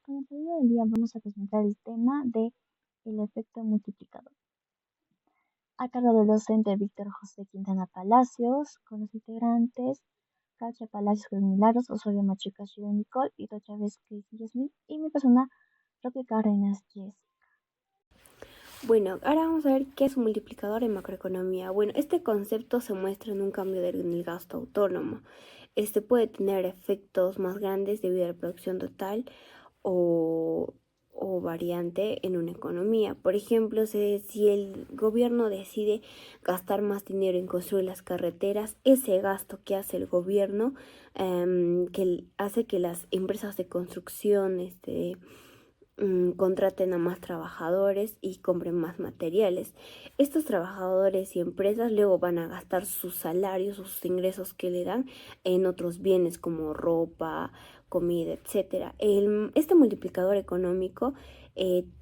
Con el saludo del día vamos a presentar el tema de el efecto multiplicador. A cargo del docente Víctor José Quintana Palacios, con los integrantes Katia Palacios Milagros, Osorio Machuca Shiro Nicole y Chávez Casey Yasmin, y mi persona Roque Cárdenas Jess. Bueno, ahora vamos a ver qué es un multiplicador en macroeconomía. Bueno, este concepto se muestra en un cambio en el gasto autónomo. Este puede tener efectos más grandes debido a la producción total o, o variante en una economía. Por ejemplo, si el gobierno decide gastar más dinero en construir las carreteras, ese gasto que hace el gobierno hace que las empresas de construcción, contraten a más trabajadores y compren más materiales. Estos trabajadores y empresas luego van a gastar sus salarios, sus ingresos que le dan en otros bienes como ropa, comida, etcétera. Este multiplicador económico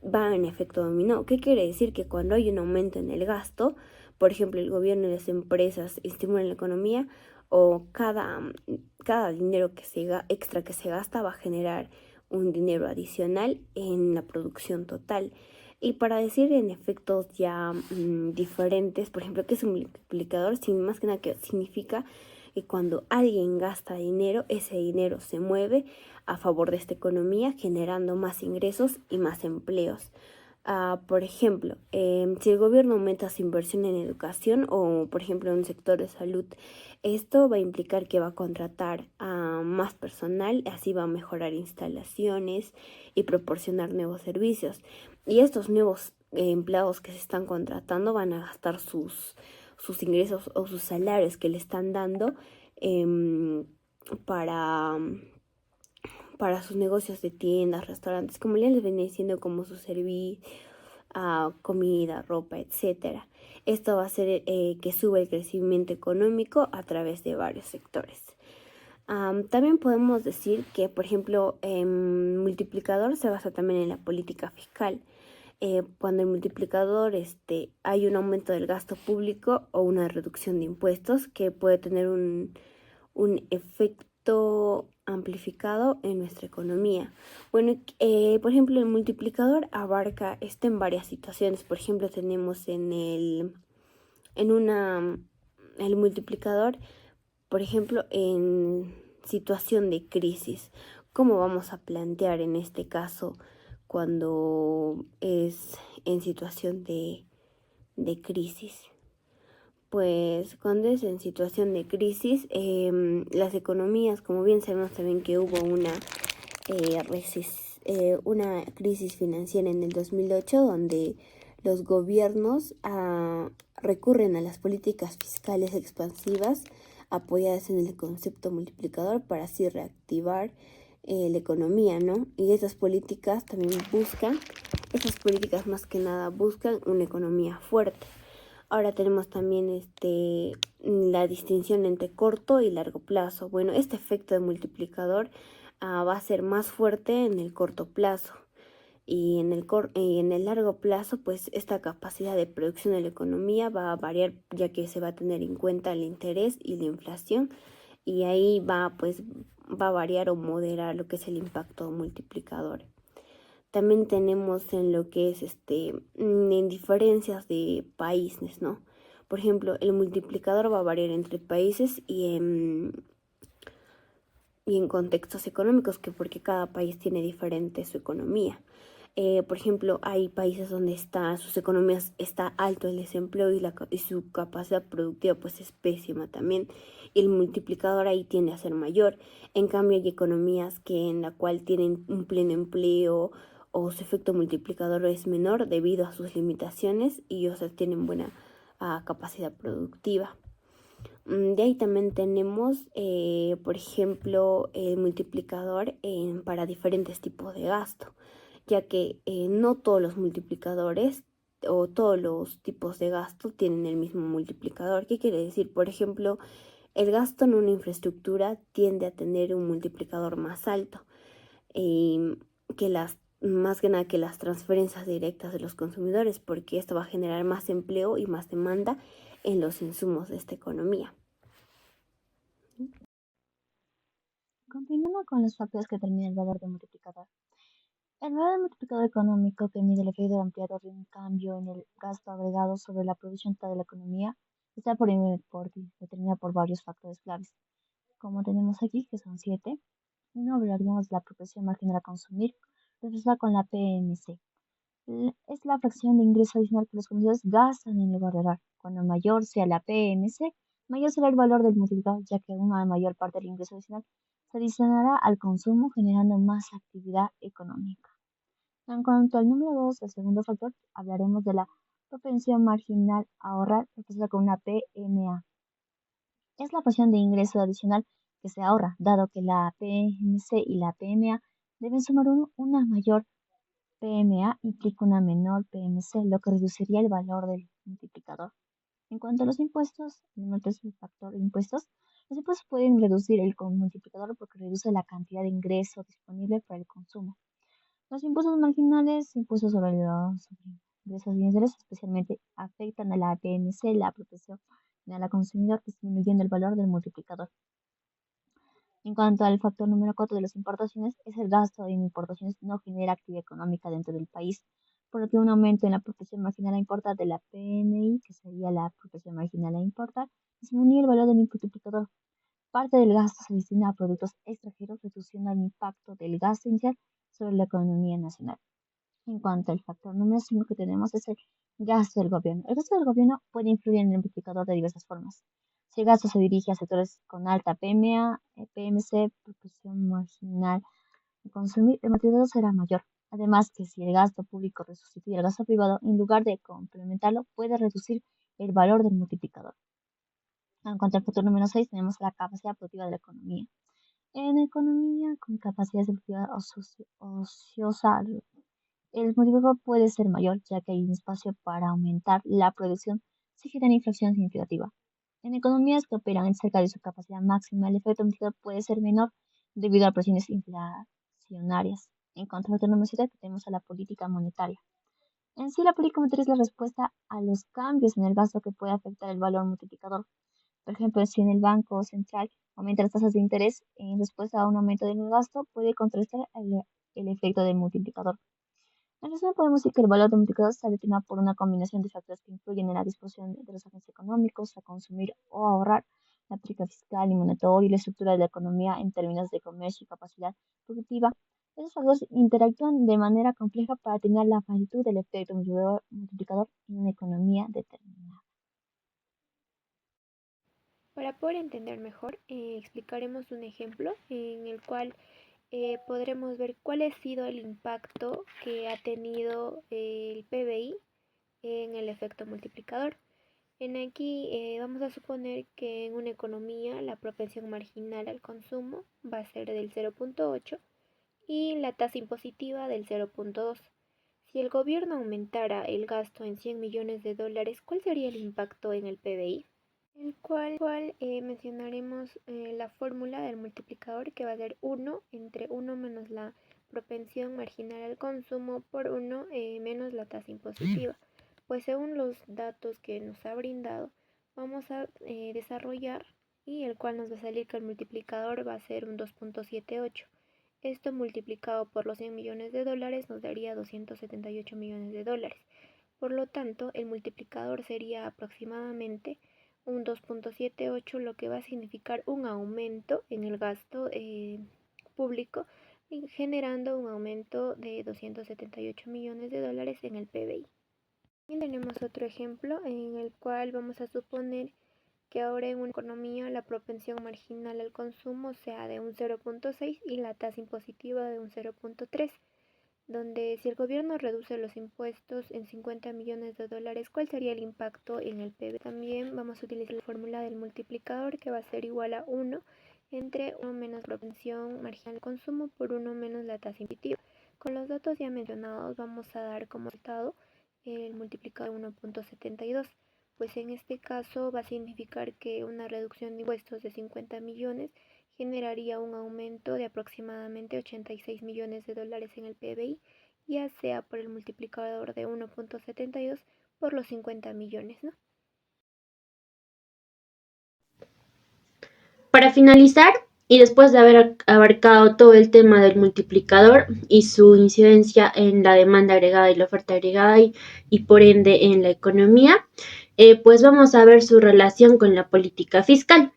va en efecto dominó. ¿Qué quiere decir? Que cuando hay un aumento en el gasto, por ejemplo, el gobierno y las empresas estimulan la economía, o cada dinero extra que se gasta va a generar un dinero adicional en la producción total. Y para decir en efectos ya diferentes, por ejemplo, ¿qué es un multiplicador? Sin más que nada que significa que cuando alguien gasta dinero, ese dinero se mueve a favor de esta economía, generando más ingresos y más empleos. Por ejemplo, si el gobierno aumenta su inversión en educación o, por ejemplo, en un sector de salud, esto va a implicar que va a contratar a más personal, así va a mejorar instalaciones y proporcionar nuevos servicios. Y estos nuevos empleados que se están contratando van a gastar sus ingresos o sus salarios que le están dando em, para para sus negocios de tiendas, restaurantes, como ya les venía diciendo, como su servicio, comida, ropa, etcétera. Esto va a hacer que suba el crecimiento económico a través de varios sectores. También podemos decir que, por ejemplo, multiplicador se basa también en la política fiscal. Cuando el multiplicador hay un aumento del gasto público o una reducción de impuestos que puede tener un efecto amplificado en nuestra economía. Bueno, por ejemplo, el multiplicador abarca esto en varias situaciones. Por ejemplo, tenemos el multiplicador, por ejemplo, en situación de crisis. ¿Cómo vamos a plantear en este caso cuando es en situación de crisis? Pues cuando es en situación de crisis, las economías, como bien sabemos también que hubo una crisis financiera en el 2008 donde los gobiernos recurren a las políticas fiscales expansivas apoyadas en el concepto multiplicador para así reactivar la economía, ¿no? Y esas políticas más que nada buscan una economía fuerte. Ahora tenemos también la distinción entre corto y largo plazo. Bueno, este efecto de multiplicador va a ser más fuerte en el corto plazo y en el largo plazo, pues esta capacidad de producción de la economía va a variar, ya que se va a tener en cuenta el interés y la inflación, y ahí va a variar o moderar lo que es el impacto multiplicador. También tenemos en lo que es en diferencias de países, ¿no? Por ejemplo, el multiplicador va a variar entre países y en contextos económicos, porque cada país tiene diferente su economía. Por ejemplo, hay países donde sus economías está alto el desempleo y su capacidad productiva pues es pésima también. Y el multiplicador ahí tiende a ser mayor. En cambio, hay economías en la cual tienen un pleno empleo o su efecto multiplicador es menor debido a sus limitaciones y tienen buena capacidad productiva. De ahí también tenemos, por ejemplo, el multiplicador para diferentes tipos de gasto, ya que no todos los multiplicadores o todos los tipos de gasto tienen el mismo multiplicador. ¿Qué quiere decir? Por ejemplo, el gasto en una infraestructura tiende a tener un multiplicador más alto más que nada que las transferencias directas de los consumidores, porque esto va a generar más empleo y más demanda en los insumos de esta economía. Continuando con los factores que determinan el valor del multiplicador. El modelo multiplicador económico que mide el efecto ampliado de un cambio en el gasto agregado sobre la producción total de la economía está determinado por varios factores claves, como tenemos aquí, que son 7. Uno, hablaríamos de la proporción marginal a consumir, representada con la PMC. Es la fracción de ingreso adicional que los consumidores gastan en lugar de ahorrar. Cuando mayor sea la PMC, mayor será el valor del multiplicador, ya que una mayor parte del ingreso adicional se adicionará al consumo, generando más actividad económica. En cuanto al número 2, el segundo factor, hablaremos de la propensión marginal a ahorrar, representada con una PMA. Es la porción de ingreso adicional que se ahorra, dado que la PMC y la PMA deben sumar una mayor PMA implica una menor PMC, lo que reduciría el valor del multiplicador. En cuanto a los impuestos, el número 3 es el factor de impuestos. Los impuestos pueden reducir el multiplicador porque reduce la cantidad de ingreso disponible para el consumo. Los impuestos marginales, impuestos sobre los ingresos bienes, especialmente afectan a la PMC, la protección al consumidor, disminuyendo el valor del multiplicador. En cuanto al factor número 4 de las importaciones, es el gasto en importaciones no genera actividad económica dentro del país, por lo que un aumento en la proporción marginal a importar de la PMI, que sería la proporción marginal a importar, disminuye el valor del multiplicador. Parte del gasto se destina a productos extranjeros, reduciendo el impacto del gasto inicial sobre la economía nacional. En cuanto al factor número 5 que tenemos es el gasto del gobierno. El gasto del gobierno puede influir en el multiplicador de diversas formas. Si el gasto se dirige a sectores con alta PMA, PMC, proporción marginal de consumir, el multiplicador será mayor. Además que si el gasto público sustituye al gasto privado, en lugar de complementarlo, puede reducir el valor del multiplicador. En cuanto al factor número 6, tenemos la capacidad productiva de la economía. En economía con capacidad productiva ociosa, el multiplicador puede ser mayor, ya que hay un espacio para aumentar la producción si genera inflación significativa. En economías que operan en cerca de su capacidad máxima, el efecto multiplicador puede ser menor debido a presiones inflacionarias. En cuanto a la economía, tenemos a la política monetaria. En sí, la política monetaria es la respuesta a los cambios en el gasto que puede afectar el valor multiplicador. Por ejemplo, si en el Banco Central aumenta las tasas de interés en respuesta a un aumento del gasto, puede contrarrestar el efecto del multiplicador. En resumen, podemos decir que el valor de multiplicador está determinado por una combinación de factores que influyen en la disposición de los agentes económicos a consumir o ahorrar, la política fiscal y monetaria y la estructura de la economía en términos de comercio y capacidad productiva. Esos factores interactúan de manera compleja para determinar la magnitud del efecto multiplicador en una economía determinada. Para poder entender mejor, explicaremos un ejemplo en el cual podremos ver cuál ha sido el impacto que ha tenido el PBI en el efecto multiplicador. En aquí vamos a suponer que en una economía la propensión marginal al consumo va a ser del 0.8 y la tasa impositiva del 0.2. Si el gobierno aumentara el gasto en 100 millones de dólares, ¿cuál sería el impacto en el PBI? El cual mencionaremos la fórmula del multiplicador, que va a ser 1 entre 1 menos la propensión marginal al consumo por 1 menos la tasa impositiva. Pues según los datos que nos ha brindado, vamos a desarrollar y el cual nos va a salir que el multiplicador va a ser un 2.78. Esto multiplicado por los 100 millones de dólares nos daría 278 millones de dólares. Por lo tanto, el multiplicador sería aproximadamente un 2.78, lo que va a significar un aumento en el gasto público, generando un aumento de 278 millones de dólares en el PBI. También tenemos otro ejemplo en el cual vamos a suponer que ahora en una economía la propensión marginal al consumo sea de un 0.6 y la tasa impositiva de un 0.3, donde si el gobierno reduce los impuestos en 50 millones de dólares, ¿cuál sería el impacto en el PIB? También vamos a utilizar la fórmula del multiplicador, que va a ser igual a 1 entre 1 menos la propensión marginal al consumo por 1 menos la tasa impositiva. Con los datos ya mencionados vamos a dar como resultado el multiplicador de 1.72, pues en este caso va a significar que una reducción de impuestos de 50 millones generaría un aumento de aproximadamente 86 millones de dólares en el PBI, ya sea por el multiplicador de 1.72 por los 50 millones, ¿no? Para finalizar, Y después de haber abarcado todo el tema del multiplicador y su incidencia en la demanda agregada y la oferta agregada y por ende en la economía, pues vamos a ver su relación con la política fiscal.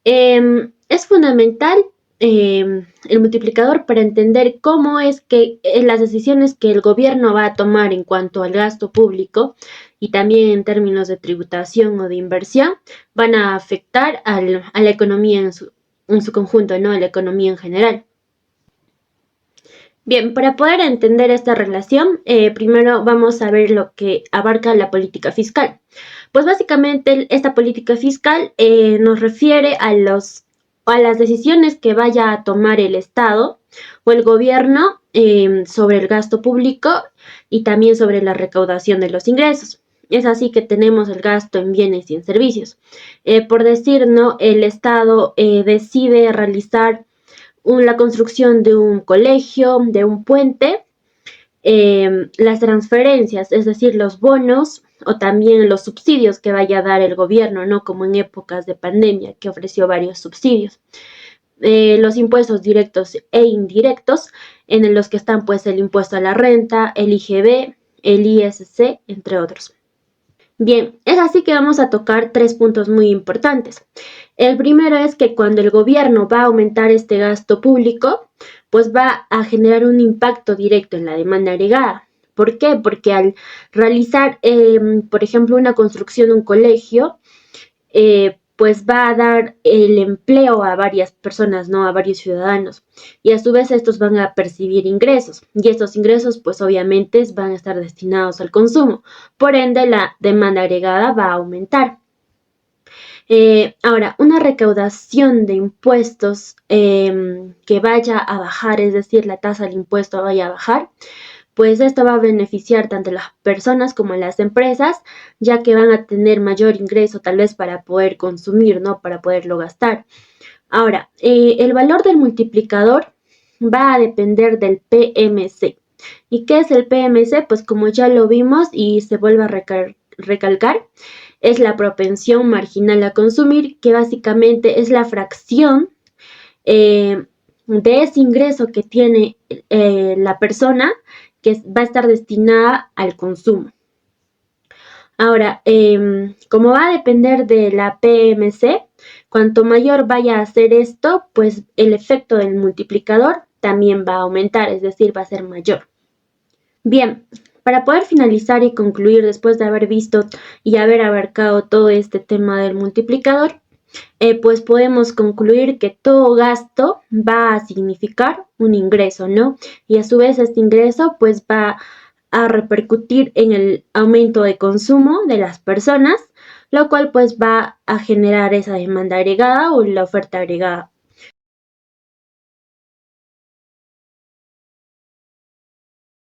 Es fundamental el multiplicador para entender cómo es que las decisiones que el gobierno va a tomar en cuanto al gasto público y también en términos de tributación o de inversión van a afectar a la economía en su conjunto, ¿no? A la economía en general. Bien, para poder entender esta relación, primero vamos a ver lo que abarca la política fiscal. Pues básicamente esta política fiscal nos refiere a las decisiones que vaya a tomar el Estado o el gobierno sobre el gasto público y también sobre la recaudación de los ingresos. Es así que tenemos el gasto en bienes y en servicios. Por decir, ¿no? El Estado decide realizar la construcción de un colegio, de un puente, las transferencias, es decir, los bonos o también los subsidios que vaya a dar el gobierno, ¿no? Como en épocas de pandemia, que ofreció varios subsidios. Los impuestos directos e indirectos, en los que están pues el impuesto a la renta, el IGB, el ISC, entre otros. Bien, es así que vamos a tocar tres puntos muy importantes. El primero es que cuando el gobierno va a aumentar este gasto público, pues va a generar un impacto directo en la demanda agregada. ¿Por qué? Porque al realizar, por ejemplo, una construcción de un colegio, pues va a dar el empleo a varias personas, ¿no? A varios ciudadanos. Y a su vez estos van a percibir ingresos. Y estos ingresos, pues obviamente van a estar destinados al consumo. Por ende, la demanda agregada va a aumentar. Ahora, una recaudación de impuestos que vaya a bajar, es decir, la tasa del impuesto vaya a bajar, pues esto va a beneficiar tanto a las personas como a las empresas, ya que van a tener mayor ingreso tal vez para poder consumir, ¿no? Para poderlo gastar. Ahora, el valor del multiplicador va a depender del PMC. ¿Y qué es el PMC? Pues como ya lo vimos y se vuelve a recalcar, es la propensión marginal a consumir, que básicamente es la fracción de ese ingreso que tiene la persona que va a estar destinada al consumo. Ahora, como va a depender de la PMC, cuanto mayor vaya a ser esto, pues el efecto del multiplicador también va a aumentar, es decir, va a ser mayor. Bien, para poder finalizar y concluir después de haber visto y haber abarcado todo este tema del multiplicador, pues podemos concluir que todo gasto va a significar un ingreso, ¿no? Y a su vez este ingreso pues va a repercutir en el aumento de consumo de las personas, lo cual pues va a generar esa demanda agregada o la oferta agregada.